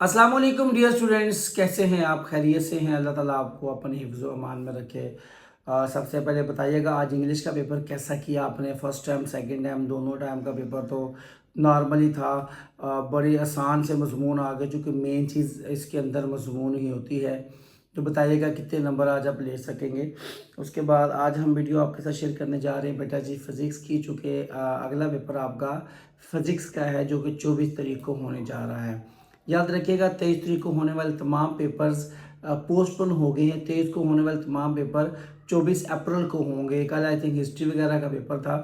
अस्सलाम वालेकुम dear students, कैसे हैं आप? खैरियत से हैं? अल्लाह ताला आपको अपने हिफ्ज़ व अमान में रखे। सबसे पहले बताइएगा आज इंग्लिश का पेपर कैसा किया आपने? फ़र्स्ट टाइम, सेकंड टाइम, दोनों टाइम का पेपर तो नॉर्मली था। बड़ी आसान से मज़मून आ गए, चूँकि मेन चीज़ इसके अंदर मज़मून ही होती है। तो बताइएगा कितने नंबर आज आप ले सकेंगे। उसके बाद आज हम वीडियो आपके साथ शेयर करने जा रहे हैं बेटा जी फ़िज़िक्स की, चूँकि अगला पेपर आपका फ़िज़िक्स का है जो कि 24 तारीख को होने जा रहा है। याद रखिएगा 23 तारीख को होने वाले तमाम पेपर्स पोस्टपोन हो गए हैं। 23 को होने वाले तमाम पेपर 24 अप्रैल को होंगे। कल आई थिंक हिस्ट्री वगैरह का पेपर था,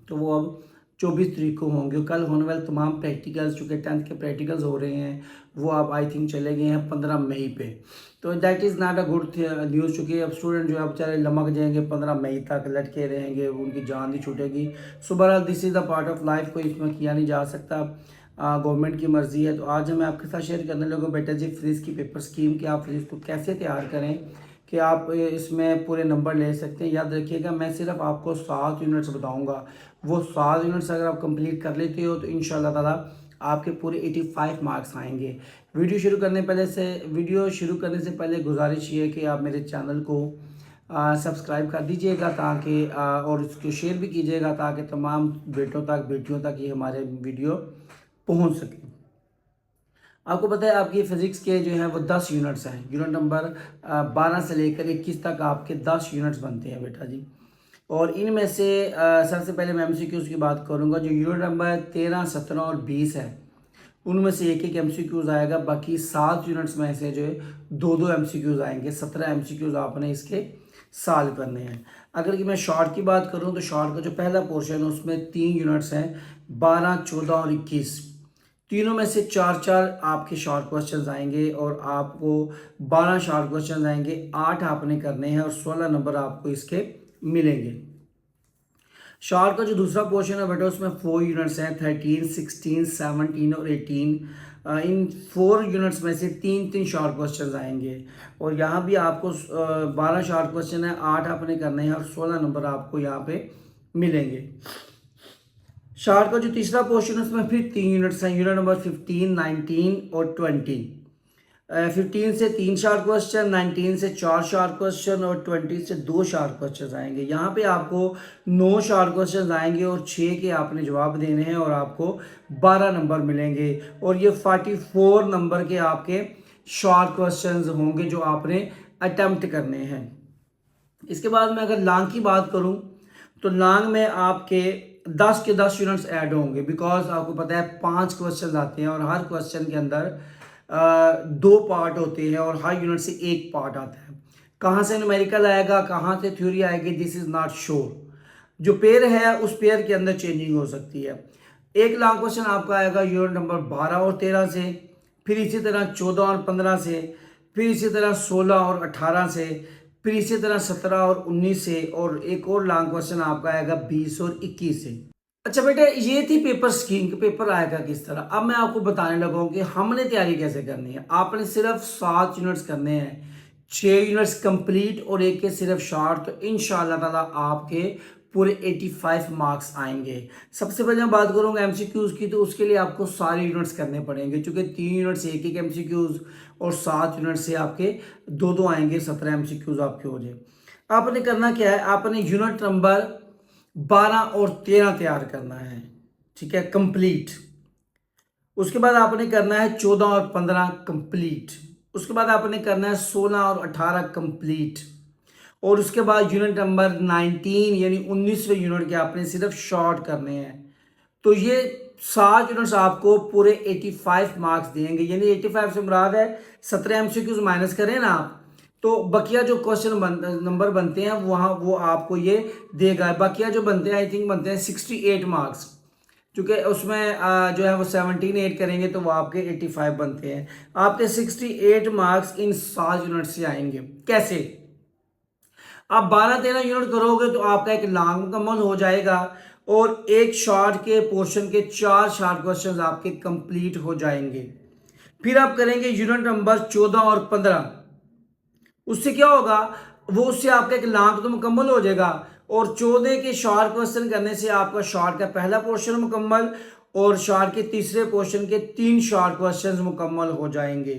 तो वो अब 24 तारीख को होंगे। कल होने वाले तमाम प्रैक्टिकल्स, चूँकि 10th के प्रैक्टिकल्स हो रहे हैं, वो अब आई थिंक चले गए हैं 15 मई पे। तो that is not a good news, चूँकि अब स्टूडेंट जो है बेचारे लमक जाएंगे, 15 मई तक लटके रहेंगे, उनकी जान नहीं छूटेगी। सो बहरहाल this is the part of life, कोई इसमें किया नहीं जा सकता। गवर्नमेंट की मर्ज़ी है। तो आज मैं आपके साथ शेयर करने लगा बेटा जी फ्रीज़ की पेपर स्कीम, कि आप फ्रीज़ को कैसे तैयार करें कि आप इसमें पूरे नंबर ले सकते हैं। याद रखिएगा मैं सिर्फ आपको 7 यूनिट्स बताऊंगा। वो 7 यूनिट्स अगर आप कंप्लीट कर लेते हो तो इंशाल्लाह ताला आपके पूरे 85 मार्क्स आएंगे। वीडियो शुरू करने से पहले गुजारिश ये है कि आप मेरे चैनल को सब्सक्राइब कर दीजिएगा, ताकि और इसको शेयर भी कीजिएगा, ताकि तमाम बेटों तक बेटियों तक ये हमारे वीडियो पहुंच सके। आपको पता है आपकी फिजिक्स के जो है वो 10 यूनिट्स हैं। यूनिट नंबर 12 से लेकर 21 तक आपके 10 यूनिट्स बनते हैं बेटा जी। और इनमें से सबसे पहले मैं एमसीक्यूज़ की बात करूंगा। जो यूनिट नंबर 13, 17 और 20 है, उनमें से एक एक एमसीक्यूज़ आएगा। बाकी 7 यूनिट्स में से जो है दो दो एमसीक्यूज़ आएंगे। 17 एमसीक्यूज़ आपने इसके सॉल्व करने हैं। अगर कि मैं शॉर्ट की बात करूं तो शॉर्ट का जो पहला पोर्शन है उसमें 3 यूनिट्स हैं, 12, 14 और 21। तीनों में से चार चार आपके शॉर्ट क्वेश्चंस आएंगे और आपको 12 शॉर्ट क्वेश्चंस आएंगे। 8 आपने करने हैं और 16 नंबर आपको इसके मिलेंगे। शॉर्ट का जो दूसरा पोर्शन है बेटा उसमें 4 यूनिट्स हैं, 13, 16, 17 और 18। इन 4 यूनिट्स में से तीन तीन शॉर्ट क्वेश्चंस आएंगे और यहाँ भी आपको 12 शॉर्ट क्वेश्चन है, 8 आपने करने हैं और 16 नंबर आपको यहाँ पे मिलेंगे। शार्ट का जो तीसरा पोर्शन है उसमें फिर 3 यूनिट्स हैं। यूनिट नंबर 15, 19 और 20। 15 से 3 शार्ट क्वेश्चन, 19 से 4 शार्ट क्वेश्चन और 20 से 2 शार्ट क्वेश्चन आएंगे। यहाँ पे आपको 9 शार्ट क्वेश्चन आएंगे और 6 के आपने जवाब देने हैं और आपको 12 नंबर मिलेंगे। और ये 44 नंबर के आपके शॉर्ट क्वेश्चंस होंगे जो आपने अटेम्प्ट करने हैं। इसके बाद मैं अगर लॉन्ग की बात करूं तो लॉन्ग में आपके 10 के 10 यूनिट्स ऐड होंगे, बिकॉज आपको पता है 5 क्वेश्चन आते हैं और हर क्वेश्चन के अंदर 2 पार्ट होते हैं और हर यूनिट से एक पार्ट आता है। कहाँ से न्यूमेरिकल आएगा, कहाँ से थ्योरी आएगी, दिस इज नॉट श्योर। जो पेयर है उस पेयर के अंदर चेंजिंग हो सकती है। एक लॉन्ग क्वेश्चन आपका आएगा यूनिट नंबर 12 और 13 से, फिर इसी तरह 14 और 15 से, फिर इसी तरह 16 और 18 से, फिर इसी तरह 17 और 19 से, और एक और लॉन्ग क्वेश्चन आपका आएगा 20 और 21 से। अच्छा बेटा, ये थी पेपर स्कीम के पेपर आएगा किस तरह। अब मैं आपको बताने लगा हूं कि हमने तैयारी कैसे करनी है। आपने सिर्फ 7 यूनिट्स करने हैं, 6 यूनिट्स कंप्लीट और एक के सिर्फ शॉर्ट। तो इंशाल्लाह ताला आपके पूरे 85 मार्क्स आएंगे। सबसे पहले मैं बात करूंगा एमसीक्यूज की, तो उसके लिए आपको सारे यूनिट्स करने पड़ेंगे, क्योंकि 3 यूनिट से एक एक एमसीक्यूज और 7 यूनिट से आपके दो दो आएंगे। 17 एमसीक्यूज आपके हो जाए। आपने करना क्या है, आपने यूनिट नंबर 12 और 13 तैयार करना है, ठीक है, कंप्लीट। उसके बाद आपने करना है 14 और 15 कंप्लीट। उसके बाद आपने करना है 16 और 18 कंप्लीट। और उसके बाद यूनिट नंबर 19 यानी 19वें यूनिट के आपने सिर्फ शॉर्ट करने हैं। तो ये 7 यूनिट्स आपको पूरे 85 मार्क्स देंगे। यानी 85 से मुराद है 17 एमसीक्यूज माइनस करें ना आप, तो बकिया जो क्वेश्चन नंबर बनते हैं वहाँ वो आपको ये देगा। बकिया जो बनते हैं आई थिंक बनते हैं 68 मार्क्स, क्योंकि उसमें जो है वो 17 ऐड करेंगे तो वो आपके 85 बनते हैं। आपके 68 मार्क्स इन 7 यूनिट से आएंगे। कैसे? आप 12-13 यूनिट करोगे तो आपका एक लॉन्ग मुकम्मल हो जाएगा और एक शॉर्ट के पोर्शन के 4 शॉर्ट क्वेश्चन आपके कंप्लीट हो जाएंगे। फिर आप करेंगे यूनिट नंबर 14 और 15। उससे क्या होगा, वो उससे आपका एक लॉन्ग तो मुकम्मल हो जाएगा और 14 के शॉर्ट क्वेश्चन करने से आपका शॉर्ट का पहला पोर्शन मुकम्मल और शॉर्ट के तीसरे पोर्शन के 3 शॉर्ट क्वेश्चंस मुकम्मल हो जाएंगे।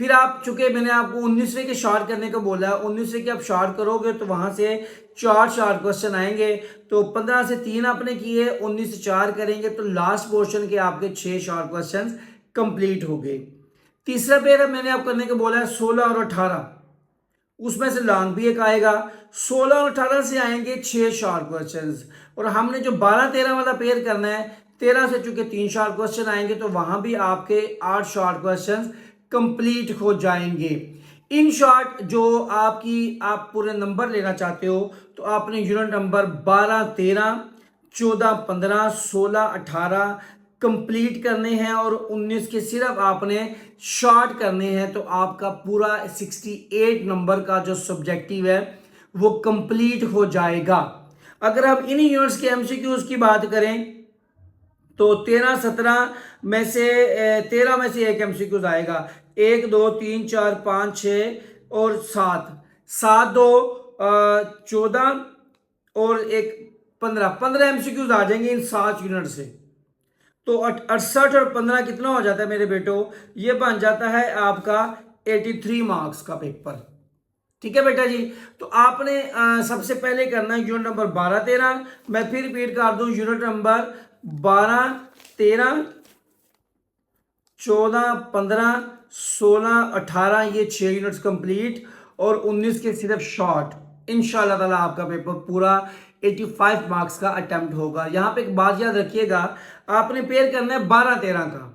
फिर आप, चूंकि मैंने आपको 19वें के शॉर्ट करने को बोला है, 19वें के आप शॉर्ट करोगे तो वहां से 4 शॉर्ट क्वेश्चन आएंगे। तो 15 से 3 आपने किए, 19 से 4 करेंगे तो लास्ट पोर्शन के आपके 6 शॉर्ट क्वेश्चन कंप्लीट हो गए। तीसरा पेयर मैंने आप करने को बोला है 16 और 18, उसमें से लॉन्ग भी एक आएगा। 16 और 18 से आएंगे 6 शॉर्ट क्वेश्चंस, और हमने जो 12-13 वाला पेयर करना है, 13 से चूंकि 3 शॉर्ट क्वेश्चन आएंगे तो वहां भी आपके 8 शॉर्ट क्वेश्चंस कंप्लीट हो जाएंगे। इन शॉर्ट जो आप पूरे नंबर लेना चाहते हो तो आपने यूनिट नंबर 12, 13, 14, 15, 16, 18 कंप्लीट करने हैं और 19 के सिर्फ आपने शॉर्ट करने हैं, तो आपका पूरा 68 नंबर का जो सब्जेक्टिव है वो कंप्लीट हो जाएगा। अगर हम इन यूनिट्स के एमसीक्यूज की बात करें तो 13-17 में से 13 में से एक एमसीक्यूज आएगा। 1, 2, 3, 4, 5, 6 और 7, 7, 2, 14 और एक 15 एमसीक्यूज आ जाएंगे इन 7 यूनिट से। तो 68 और 15 कितना हो जाता है मेरे बेटो? ये बन जाता है आपका 83 मार्क्स का पेपर। ठीक है बेटा जी। तो आपने सबसे पहले करना है यूनिट नंबर 12-13। मैं फिर रिपीट कर दूं, यूनिट नंबर 12-13, 14-15, 16-18 ये 6 यूनिट्स कंप्लीट, और 19 के सिर्फ शॉर्ट। इंशाल्लाह ताला आपका पेपर पूरा 85 मार्क्स का अटेम्प्ट होगा। यहां पे एक बात याद रखिएगा, आपने पेयर करना है 12-13 का।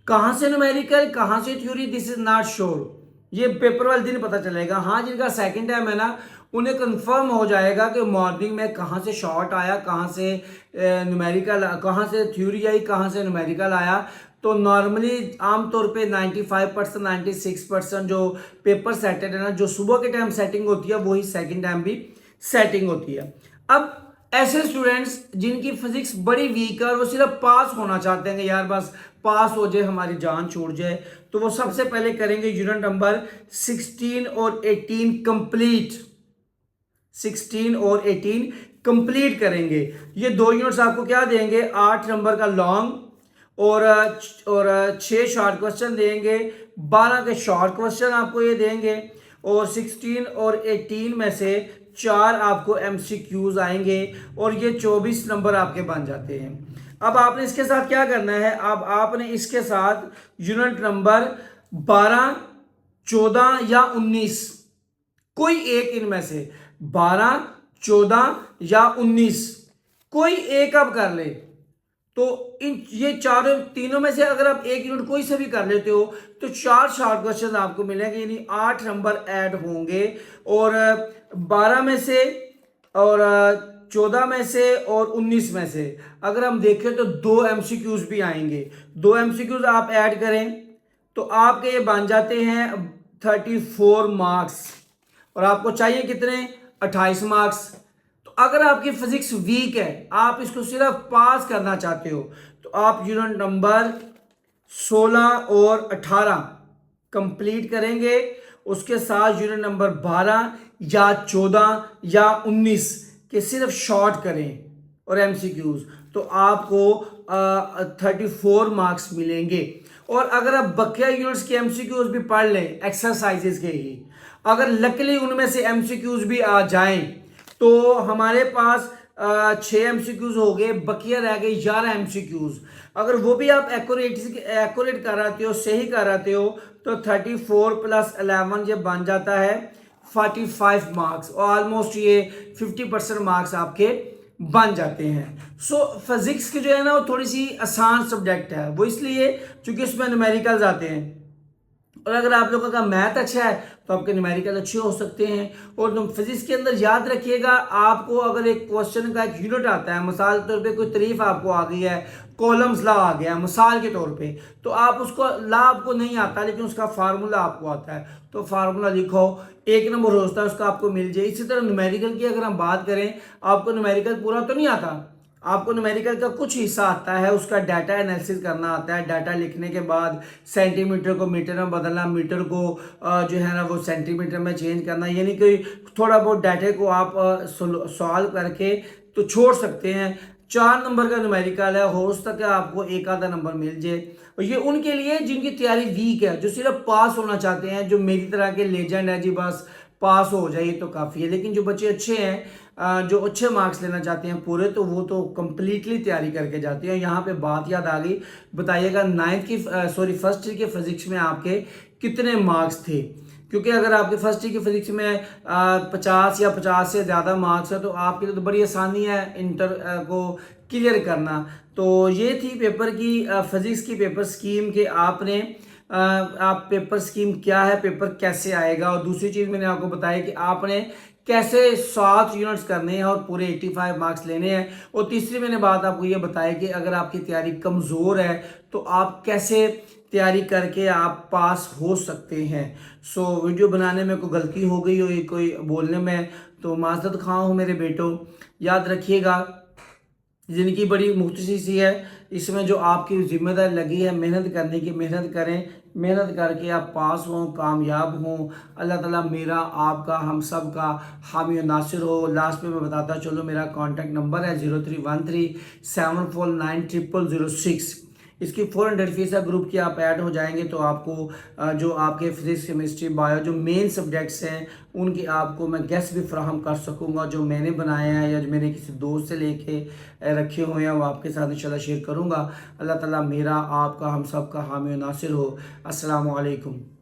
कहां से न्यूमेरिकल, कहां से theory, this is not sure, ये पेपर वाले दिन पता चलेगा। हाँ, जिनका सेकंड टाइम है ना, उन्हें कंफर्म हो जाएगा कि मॉर्निंग में कहां से शॉर्ट आया, कहां से न्यूमेरिकल, कहां से थ्योरी आई, कहां से न्यूमेरिकल आया। तो नॉर्मली आमतौर पे 95%, 96% जो पेपर सेटेड है ना, जो सुबह के टाइम सेटिंग होती है वही सेकंड टाइम भी सेटिंग होती है। अब ऐसे स्टूडेंट्स जिनकी फिजिक्स बड़ी वीक है और वो सिर्फ पास होना चाहते हैं कि यार बस पास हो जाए, हमारी जान छूट जाए, तो वो सबसे पहले करेंगे यूनिट नंबर 16 और 18 कंप्लीट। 16 और 18 कंप्लीट करेंगे। ये 2 यूनिट्स आपको क्या देंगे? 8 नंबर का लॉन्ग और 6 शॉर्ट क्वेश्चन देंगे। 12 के शॉर्ट क्वेश्चन आपको ये देंगे, और 16 और 18 में से 4 आपको एमसीक्यूज आएंगे, और ये 24 नंबर आपके बन जाते हैं। अब आपने इसके साथ क्या करना है? अब आपने इसके साथ यूनिट नंबर 12, 14 या 19, कोई एक इनमें से 12, 14 या 19 कोई एक आप कर ले। तो इन ये तीनों में से अगर आप एक यूनिट कोई से भी कर लेते हो तो 4 शॉर्ट क्वेश्चन आपको मिलेंगे, यानी 8 नंबर ऐड होंगे। और 12 में से और 14 में से और 19 में से अगर हम देखें तो 2 एमसीक्यूज भी आएंगे। 2 एमसीक्यूज आप ऐड करें तो आपके ये बन जाते हैं 34 मार्क्स, और आपको चाहिए कितने? 28 मार्क्स। तो अगर आपकी फिजिक्स वीक है, आप इसको सिर्फ पास करना चाहते हो, तो आप यूनिट नंबर 16 और 18 कंप्लीट करेंगे। उसके साथ यूनिट नंबर 12 या 14 या 19 के सिर्फ शॉर्ट करें और एमसीक्यूज, तो आपको 34 मार्क्स मिलेंगे। और अगर आप बकिया यूनिट्स के एमसीक्यूज भी पढ़ लें एक्सरसाइजेज के ही, अगर लकीली उनमें से एमसीक्यूज भी आ जाएं तो हमारे पास 6 एमसीक्यूज हो गए, बकिया रह गए 11 एमसीक्यूज। अगर वो भी आप एक्यूरेट कराते हो, सही कराते हो, तो 34 + 11 ये बन जाता है 45 मार्क्स, और ऑलमोस्ट ये 50% मार्क्स आपके बन जाते हैं। सो फिजिक्स की जो है ना वो थोड़ी सी आसान सब्जेक्ट है, वो इसलिए क्योंकि उसमें न्यूमेरिकल्स आते हैं, और अगर आप लोगों का मैथ अच्छा है तो आपके न्यूमेरिकल अच्छे हो सकते हैं। और तुम फिजिक्स के अंदर याद रखिएगा, आपको अगर एक क्वेश्चन का एक यूनिट आता है, मिसाल के तौर पे कोई तारीफ आपको आ गई है, कॉलम्स लॉ आ गया मिसाल के तौर पे, तो आप उसको लॉ आपको नहीं आता लेकिन उसका फार्मूला आपको आता है, तो फार्मूला लिखो, 1 नंबर होता है उसका आपको मिल जाए। इसी तरह न्यूमेरिकल की अगर हम बात करें, आपको न्यूमेरिकल पूरा तो नहीं आता, आपको न्यूमेरिकल का कुछ हिस्सा आता है, उसका डाटा एनालिसिस करना आता है। डाटा लिखने के बाद सेंटीमीटर को मीटर में बदलना, मीटर को जो है ना वो सेंटीमीटर में चेंज करना, यानी कि थोड़ा बहुत डाटे को आप सॉल्व करके तो छोड़ सकते हैं। 4 नंबर का न्यूमेरिकल है, हो सकता है आपको एक आधा नंबर मिल जाए। और ये उनके लिए जिनकी तैयारी वीक है, जो सिर्फ पास होना चाहते हैं, जो मेरी तरह के लेजेंड है जी बस पास हो जाइए तो काफ़ी है। लेकिन जो बच्चे अच्छे हैं, जो अच्छे मार्क्स लेना चाहते हैं पूरे, तो वो तो कम्प्लीटली तैयारी करके जाते हैं। यहाँ पे बात याद आ गई, बताइएगा फर्स्ट ईयर के फिजिक्स में आपके कितने मार्क्स थे? क्योंकि अगर आपके फर्स्ट ईयर की फिजिक्स में 50 या 50 से ज़्यादा मार्क्स है तो आपके लिए तो बड़ी आसानी है इंटर को क्लियर करना। तो ये थी पेपर की फिजिक्स की पेपर स्कीम के आपने आप पेपर स्कीम क्या है, पेपर कैसे आएगा। और दूसरी चीज़ मैंने आपको बताया कि आपने कैसे 7 यूनिट्स करने हैं और पूरे 85 मार्क्स लेने हैं। और तीसरी मैंने बात आपको ये बताई कि अगर आपकी तैयारी कमज़ोर है तो आप कैसे तैयारी करके आप पास हो सकते हैं। वीडियो बनाने में कोई गलती हो गई हो, कोई बोलने में, तो माज़रत ख़्वाह हूँ मेरे बेटों। याद रखिएगा ज़िंदगी बड़ी मुख्तसर सी है, इसमें जो आपकी जिम्मेदारी लगी है मेहनत करने की, मेहनत करें, मेहनत करके आप पास हों, कामयाब हों। अल्लाह ताला मेरा आपका हम सब का हामी और नासिर हो। लास्ट में मैं बताता चलो, मेरा कॉन्टैक्ट नंबर है 0313749006। इसकी फ़ौरन फीस है, ग्रुप की आप ऐड हो जाएंगे तो आपको जो आपके फिजिक्स केमिस्ट्री बायो जो मेन सब्जेक्ट्स हैं उनकी आपको मैं गेस्ट भी फ्राहम कर सकूंगा, जो मैंने बनाए हैं या जो मैंने किसी दोस्त से लेके रखे हुए हैं वो आपके साथ इंशाल्लाह शेयर करूंगा। अल्लाह ताला मेरा आपका हम सब का हामी और नासिर हो। अस्सलामु अलैकुम।